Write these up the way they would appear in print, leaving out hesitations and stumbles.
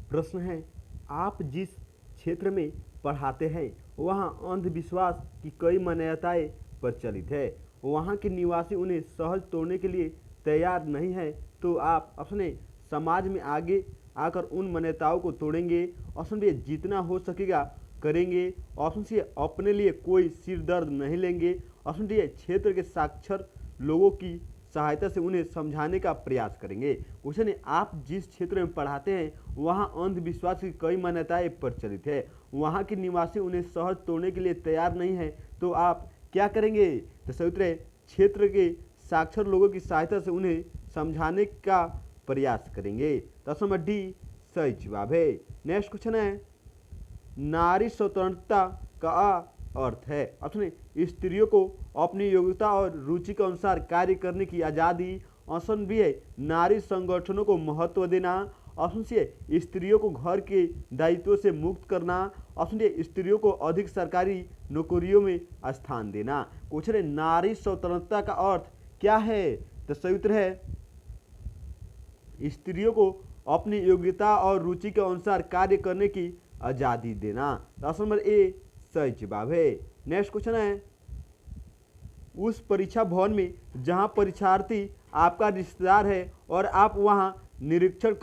प्रश्न है, आप जिस क्षेत्र में पढ़ाते हैं वहाँ अंधविश्वास की कई मान्यताएं प्रचलित है, वहाँ के निवासी उन्हें सहज तोड़ने के लिए तैयार नहीं है, तो आप अपने समाज में आगे आकर उन मान्यताओं को तोड़ेंगे। ऑप्शन बी, जितना हो सकेगा करेंगे। ऑप्शन सी, अपने लिए कोई सिर दर्द नहीं लेंगे। ऑप्शन डी, क्षेत्र के साक्षर लोगों की सहायता से उन्हें समझाने का प्रयास करेंगे। क्वेश्चन है, आप जिस क्षेत्र में पढ़ाते हैं वहाँ अंधविश्वास की कई मान्यताएं प्रचलित है, वहाँ के निवासी उन्हें सहज तोड़ने के लिए तैयार नहीं है, तो आप क्या करेंगे? तो सही उत्तर है, क्षेत्र के साक्षर लोगों की सहायता से उन्हें समझाने का प्रयास करेंगे। तो ऑप्शन नंबर डी सही जवाब है। नेक्स्ट क्वेश्चन है, नारी स्वतंत्रता का अर्थ है। ऑप्शन ए, स्त्रियों को अपनी योग्यता और रुचि के अनुसार कार्य करने की आज़ादी। ऑप्शन बी है, नारी संगठनों को महत्व देना। ऑप्शन सी है, स्त्रियों को घर के दायित्वों से मुक्त करना। ऑप्शन डी, स्त्रियों को अधिक सरकारी नौकरियों में स्थान देना। क्वेश्चन है, नारी स्वतंत्रता का अर्थ क्या है? तो सही उत्तर है, स्त्रियों को अपनी योग्यता और रुचि के अनुसार कार्य करने की आज़ादी देना। ऑप्शन नंबर ए सही जवाब है। नेक्स्ट क्वेश्चन है, उस परीक्षा भवन में जहां परीक्षार्थी आपका रिश्तेदार है और आप वहां निरीक्षण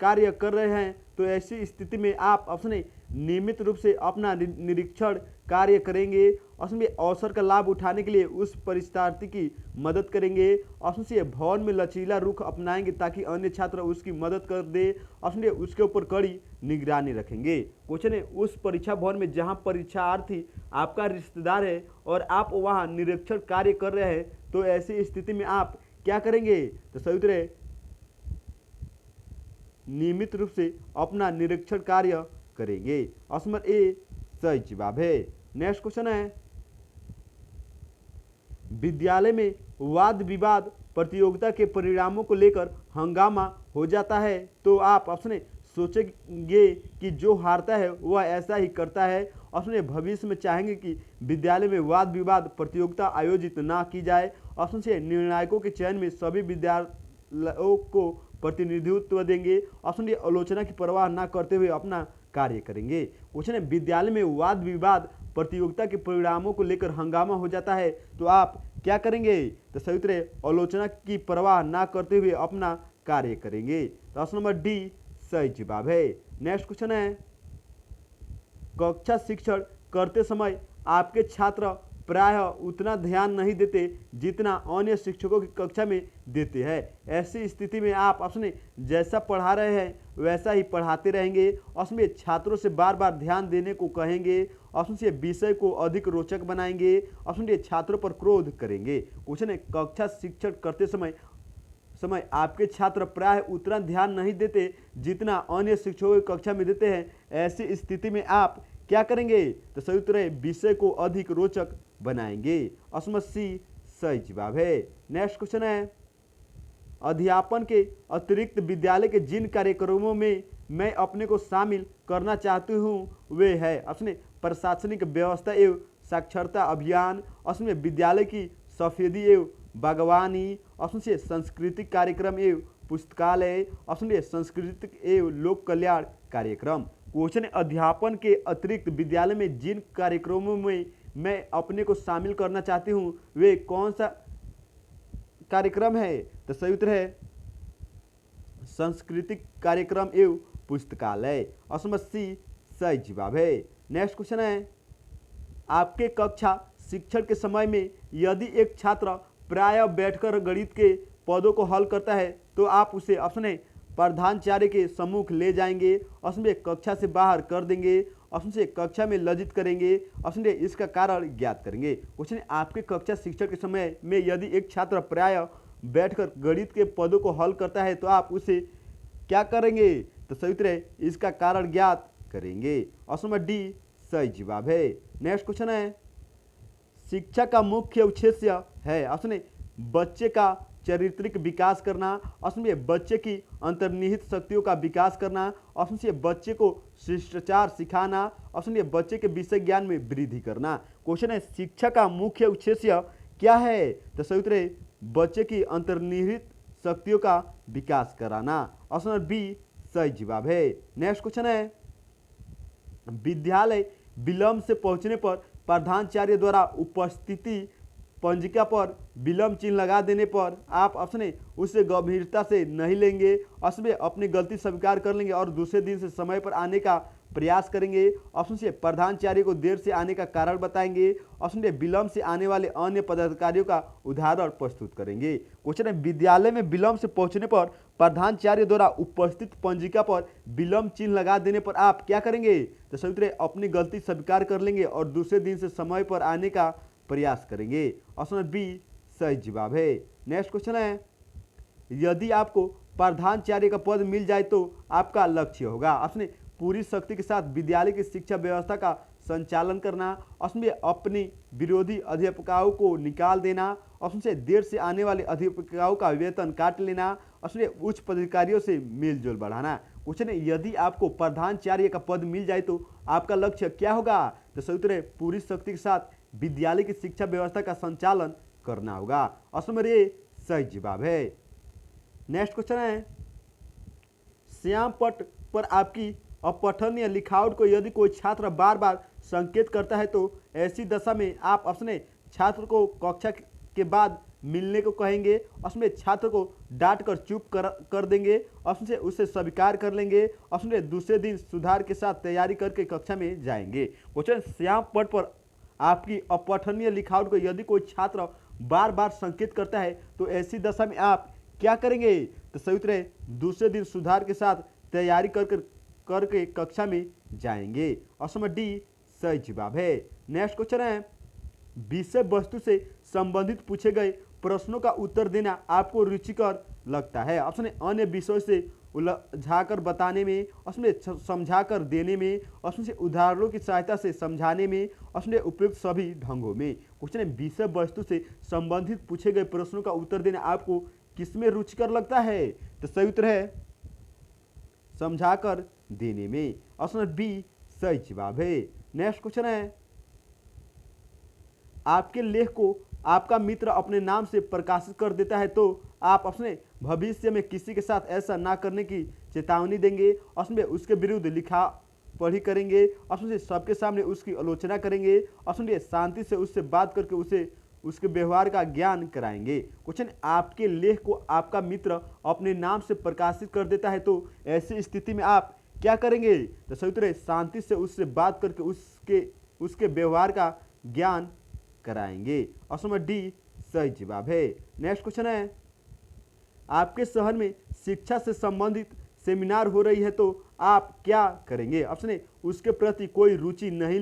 कार्य कर रहे हैं, तो ऐसी स्थिति में आप अपने नियमित रूप से अपना निरीक्षण कार्य करेंगे। ऑप्शन बी, अवसर का लाभ उठाने के लिए उस परीक्षार्थी की मदद करेंगे। ऑप्शन सी, भवन में लचीला रुख अपनाएंगे ताकि अन्य छात्र उसकी मदद कर दे। ऑप्शन डी, उसके ऊपर कड़ी निगरानी रखेंगे। क्वेश्चन है, उस परीक्षा भवन में जहां परीक्षार्थी आपका रिश्तेदार है और आप वहां निरीक्षण कार्य कर रहे हैं, तो ऐसी स्थिति में आप क्या करेंगे? तो सही उत्तर है, नियमित रूप से अपना निरीक्षण कार्य करेंगे। ऑप्शन नंबर ए सही जवाब है। नेक्स्ट क्वेश्चन है, विद्यालय में वाद विवाद प्रतियोगिता के परिणामों को लेकर हंगामा हो जाता है, तो आप ऑप्शन सोचेंगे कि जो हारता है वह ऐसा ही करता है। ऑप्शन भविष्य में चाहेंगे कि विद्यालय में वाद विवाद प्रतियोगिता आयोजित ना की जाए। ऑप्शन सी, निर्णायकों के चयन में सभी विद्यालयों को प्रतिनिधित्व देंगे। ऑप्शन डी, आलोचना की परवाह न करते हुए अपना कार्य करेंगे। क्वेश्चन है, विद्यालय में वाद विवाद प्रतियोगिता के परिणामों को लेकर हंगामा हो जाता है, तो आप क्या करेंगे? तो सही उत्तर है, आलोचना की परवाह न करते हुए अपना कार्य करेंगे। तो ऑप्शन नंबर डी सही जवाब है। नेक्स्ट क्वेश्चन है, कक्षा शिक्षण करते समय आपके छात्र प्रायः उतना ध्यान नहीं देते जितना अन्य शिक्षकों की कक्षा में देते हैं। ऐसी स्थिति में आप अपने जैसा पढ़ा रहे हैं वैसा ही पढ़ाते रहेंगे। ऑप्शन बी, छात्रों से बार बार ध्यान देने को कहेंगे। ऑप्शन सी, विषय को अधिक रोचक बनाएंगे। ऑप्शन डी, छात्रों पर क्रोध करेंगे। क्वेश्चन है, कक्षा शिक्षण करते समय आपके छात्र प्राय उतना ध्यान नहीं देते जितना अन्य शिक्षकों की कक्षा में देते हैं। ऐसी स्थिति में आप क्या करेंगे? तो सही उत्तर है, विषय को अधिक रोचक बनाएंगे। ऑप्शन सी सही जवाब है। नेक्स्ट क्वेश्चन है, अध्यापन के अतिरिक्त विद्यालय के जिन कार्यक्रमों में मैं अपने को शामिल करना चाहती हूँ वे है। ऑप्शन प्रशासनिक व्यवस्था एवं साक्षरता अभियान। ऑप्शन विद्यालय की सफेदी एवं बागवानी। ऑप्शन सी, सांस्कृतिक कार्यक्रम एवं पुस्तकालय। ऑप्शन डी, सांस्कृतिक एवं लोक कल्याण कार्यक्रम। क्वेश्चन, अध्यापन के अतिरिक्त विद्यालय में जिन कार्यक्रमों में मैं अपने को शामिल करना चाहती हूँ वे कौन सा कार्यक्रम है? तो सही उत्तर है, सांस्कृतिक कार्यक्रम एवं पुस्तकालय। ऑप्शन सी सही जवाब है। नेक्स्ट क्वेश्चन है, आपके कक्षा शिक्षण के समय में यदि एक छात्र प्रायः बैठकर गणित के पदों को हल करता है, तो आप उसे ऑप्शन प्रधानाचार्य के सम्मुख ले जाएंगे। ऑप्शन बी, कक्षा से बाहर कर देंगे। ऑप्शन सी, कक्षा में लज्जित करेंगे। ऑप्शन डी, इसका कारण ज्ञात करेंगे। क्वेश्चन, आपके कक्षा शिक्षण के समय में यदि एक छात्र प्रायः बैठकर गणित के पदों को हल करता है, तो आप उसे क्या करेंगे? तो सही उत्तर है, इसका कारण ज्ञात करेंगे। ऑप्शन नंबर डी सही जवाब है। नेक्स्ट क्वेश्चन है, शिक्षा का मुख्य उद्देश्य है। ऑप्शन बच्चे का चारित्रिक विकास करना। ऑप्शन बी, बच्चे की अंतर्निहित शक्तियों का विकास करना। ऑप्शन सी, बच्चे को शिष्टाचार सिखाना। ऑप्शन डी, बच्चे के विषय ज्ञान में वृद्धि करना। क्वेश्चन है, शिक्षा का मुख्य उद्देश्य क्या है? तो सही उत्तर है, बच्चे की अंतर्निहित शक्तियों का विकास कराना। ऑप्शन बी सही जवाब है। नेक्स्ट क्वेश्चन है, विद्यालय विलंब से पहुंचने पर प्रधानाचार्य द्वारा उपस्थिति पंजिका पर विलंब चिन्ह लगा देने पर आप अपने उसे गंभीरता से नहीं लेंगे, उसमें अपनी गलती स्वीकार कर लेंगे और दूसरे दिन से समय पर आने का प्रयास करेंगे। ऑप्शन से प्रधानाचार्य को देर से आने का कारण बताएंगे। ऑप्शन डी विलंब से आने वाले अन्य पदाधिकारियों का उदाहरण प्रस्तुत करेंगे। क्वेश्चन है, विद्यालय में विलंब से पहुंचने पर प्रधानाचार्य द्वारा उपस्थित पंजिका पर विलंब चिन्ह लगा देने पर आप क्या करेंगे? तो सही उत्तर है अपनी गलती स्वीकार कर लेंगे और दूसरे दिन से समय पर आने का प्रयास करेंगे। ऑप्शन बी सही जवाब है। नेक्स्ट क्वेश्चन है, यदि आपको प्रधानाचार्य का पद मिल जाए तो आपका लक्ष्य होगा। ऑप्शन पूरी शक्ति के साथ विद्यालय की शिक्षा व्यवस्था का संचालन करना। ऑप्शन बी अपनी विरोधी अध्यापकों को निकाल देना। ऑप्शन से देर से आने वाले अध्यापकों का वेतन काट लेना। ऑप्शन ए उच्च पदाधिकारियों से मेलजोल बढ़ाना। क्वेश्चन है, यदि आपको प्रधानाचार्य का पद मिल जाए तो आपका लक्ष्य क्या होगा? तो सही उत्तर है पूरी शक्ति के साथ विद्यालय की शिक्षा व्यवस्था का संचालन करना होगा। ऑप्शन नंबर ए सही जवाब है। नेक्स्ट क्वेश्चन है, श्याम पट पर आपकी अपठनीय लिखावट को यदि कोई छात्र बार बार संकेत करता है तो ऐसी दशा में आप अपने छात्र को कक्षा के बाद मिलने को कहेंगे। उसमें छात्र को डांट कर चुप कर देंगे। ऑप्शन से उसे स्वीकार कर लेंगे। ऑप्शन से दूसरे दिन सुधार के साथ तैयारी करके कक्षा में जाएंगे। क्वेश्चन, श्याम पट पर आपकी अपठनीय लिखावट को यदि कोई छात्र बार बार संकेत करता है तो ऐसी दशा में आप क्या करेंगे? तो सही उत्तर है दूसरे दिन सुधार के साथ तैयारी करके कक्षा में जाएंगे। ऑप्शन डी सही जवाब है। नेक्स्ट क्वेश्चन है, विषय वस्तु से संबंधित पूछे गए प्रश्नों का उत्तर देना आपको रुचिकर लगता है। ऑप्शन ए अन्य विषयों से उलझाकर बताने में। ऑप्शन ए समझाकर देने में। ऑप्शन से उदाहरणों की सहायता से समझाने में। ऑप्शन ए उपयुक्त सभी ढंगों में। क्वेश्चन है, विषय वस्तु से संबंधित पूछे गए प्रश्नों का उत्तर देना आपको किसमें रुचिकर लगता है? तो सही उत्तर है समझाकर देने में। ऑप्शन बी सही जवाब है। नेक्स्ट क्वेश्चन है, आपके लेख को आपका मित्र अपने नाम से प्रकाशित कर देता है तो आप अपने भविष्य में किसी के साथ ऐसा ना करने की चेतावनी देंगे। उसमें उसके विरुद्ध लिखा पढ़ी करेंगे। ऑप्शन से सबके सामने उसकी आलोचना करेंगे। ऑप्शन डी शांति से उससे बात करके उसे उसके व्यवहार का ज्ञान कराएंगे। क्वेश्चन, आपके लेख को आपका मित्र अपने नाम से प्रकाशित कर देता है तो ऐसी स्थिति में आप क्या करेंगे? तो सही उत्तर है शांति से उससे बात करके उसके व्यवहार का ज्ञान कराएंगे। ऑप्शन डी सही जवाब है। नेक्स्ट क्वेश्चन है, आपके शहर में शिक्षा से संबंधित सेमिनार हो रही है तो आप क्या करेंगे? ऑप्शन ए उसके प्रति कोई रुचि नहीं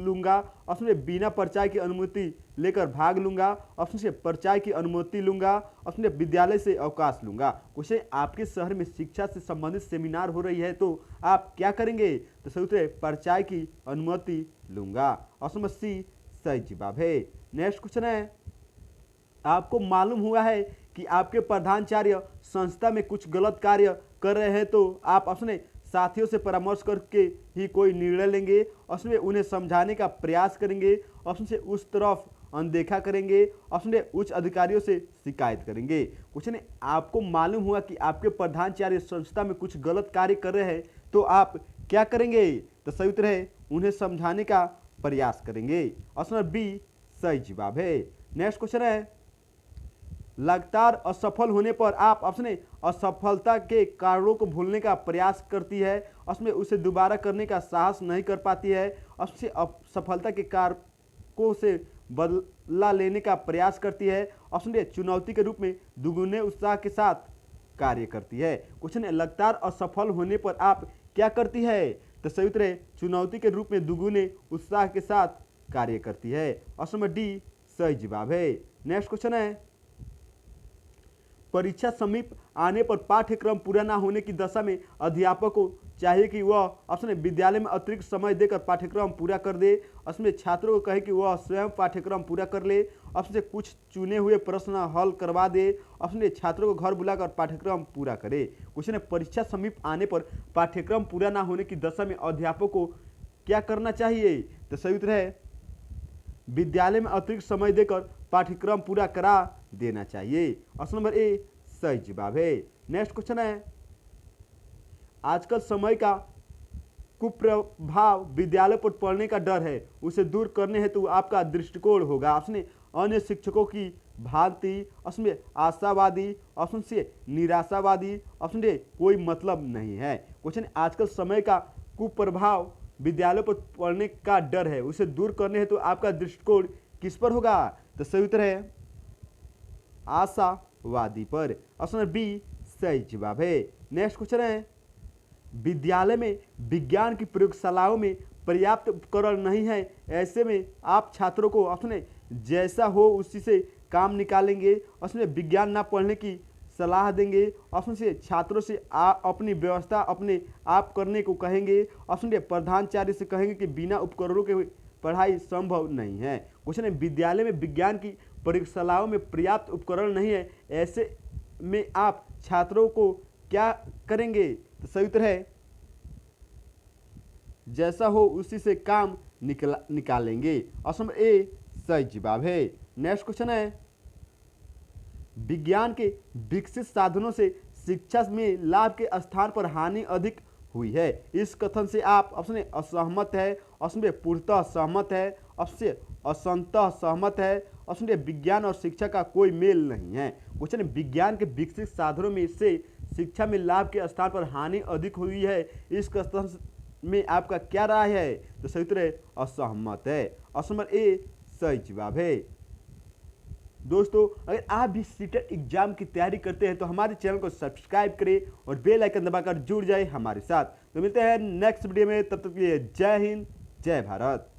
लूंगा। ऑप्शन ए बिना परिचय की अनुमति लेकर भाग लूंगा। ऑप्शन से परिचय की अनुमति लूंगा। ऑप्शन ए विद्यालय से अवकाश लूंगा। क्वेश्चन, आपके शहर में शिक्षा से संबंधित सेमिनार हो रही है तो आप क्या करेंगे? तो सही उत्तर है परिचय की अनुमति लूंगा। ऑप्शन सी सही जवाब है। नेक्स्ट क्वेश्चन है, आपको मालूम हुआ है कि आपके प्रधानाचार्य संस्था में कुछ गलत कार्य कर रहे हैं तो आप अपने साथियों से परामर्श करके ही कोई निर्णय लेंगे। उसमें उन्हें समझाने का प्रयास करेंगे। ऑप्शन से उस तरफ अनदेखा करेंगे। ऑप्शन ए उच्च अधिकारियों से शिकायत करेंगे। क्वेश्चन है, आपको मालूम हुआ कि आपके प्रधानाचार्य संस्था में कुछ गलत कार्य कर रहे हैं तो आप क्या करेंगे? तो सही उत्तर है उन्हें समझाने का प्रयास करेंगे। ऑप्शन बी सही जवाब है। नेक्स्ट क्वेश्चन है, लगातार असफल होने पर आप अपने असफलता के कारणों को भूलने का प्रयास करती है। उसमें उसे दोबारा करने का साहस नहीं कर पाती है। उससे असफलता के कारकों से बदला लेने का प्रयास करती है। ऑप्शन ए चुनौती के रूप में दुगुने उत्साह के साथ कार्य करती है। क्वेश्चन है, लगातार असफल होने पर आप क्या करती है? तो सही उत्तर है चुनौती के रूप में दुगुने उत्साह के साथ कार्य करती है। ऑप्शन डी सही जवाब है। नेक्स्ट क्वेश्चन है, परीक्षा समीप आने पर पाठ्यक्रम पूरा न होने की दशा में अध्यापक को चाहिए कि वह अपने विद्यालय में अतिरिक्त समय देकर पाठ्यक्रम पूरा कर दे। उसमें छात्रों को कहे कि वह स्वयं पाठ्यक्रम पूरा कर ले। उससे कुछ चुने हुए प्रश्न हल करवा दे। अपने छात्रों को घर बुलाकर पाठ्यक्रम पूरा करे। क्वेश्चन है, परीक्षा समीप आने पर पाठ्यक्रम पूरा न होने की दशा में अध्यापक को क्या करना चाहिए? तो सही उत्तर है विद्यालय में अतिरिक्त समय देकर पाठ्यक्रम पूरा करा देना चाहिए। ऑप्शन नंबर ए सही जवाब है। नेक्स्ट क्वेश्चन है, आजकल समय का कुप्रभाव विद्यालय पर पढ़ने का डर है, उसे दूर करने हेतु आपका दृष्टिकोण होगा। ऑप्शन ए अन्य शिक्षकों की भांति, ऑप्शन बी आशावादी, ऑप्शन सी निराशावादी, ऑप्शन डी कोई मतलब नहीं है। क्वेश्चन आजकल समय का कुप्रभाव विद्यालय पर पढ़ने का डर है, उसे दूर करने हेतु आपका दृष्टिकोण किस पर होगा? तो सही उत्तर है आशावादी पर। ऑप्शन बी सही जवाब है। नेक्स्ट क्वेश्चन है विद्यालय में विज्ञान की प्रयोगशालाओं में पर्याप्त उपकरण नहीं है, ऐसे में आप छात्रों को ऑप्शन जैसा हो उसी से काम निकालेंगे, ऑप्शन विज्ञान ना पढ़ने की सलाह देंगे, ऑप्शन से छात्रों से अपनी व्यवस्था अपने आप करने को कहेंगे, ऑप्शन डी प्रधानाचार्य से कहेंगे कि बिना उपकरणों के पढ़ाई संभव नहीं है। क्वेश्चन है विद्यालय में विज्ञान की प्रयोगशालाओं में पर्याप्त उपकरण नहीं है, ऐसे में आप छात्रों को क्या करेंगे? तो सही उत्तर है जैसा हो उसी से काम निकालेंगे। ऑप्शन ए सही जवाब है। नेक्स्ट क्वेश्चन है विज्ञान के विकसित साधनों से शिक्षा में लाभ के स्थान पर हानि अधिक हुई है, इस कथन से आप ऑप्शन ए असहमत है, ऑप्शन बी पूर्णतः सहमत है, ऑप्शन सी असंतः सहमत है, ऑप्शन डी विज्ञान और शिक्षा का कोई मेल नहीं है। क्वेश्चन विज्ञान के विकसित साधनों में से शिक्षा में लाभ के स्थान पर हानि अधिक हुई है, इस कथन में आपका क्या राय है? तो सही उत्तर है असहमत है। ऑप्शन नंबर ए सही जवाब है। दोस्तों अगर आप भी सीटेट एग्जाम की तैयारी करते हैं तो हमारे चैनल को सब्सक्राइब करें और बेल आइकन दबाकर जुड़ जाए हमारे साथ। तो मिलते हैं नेक्स्ट वीडियो में, तब तक के लिए जय हिंद जय भारत।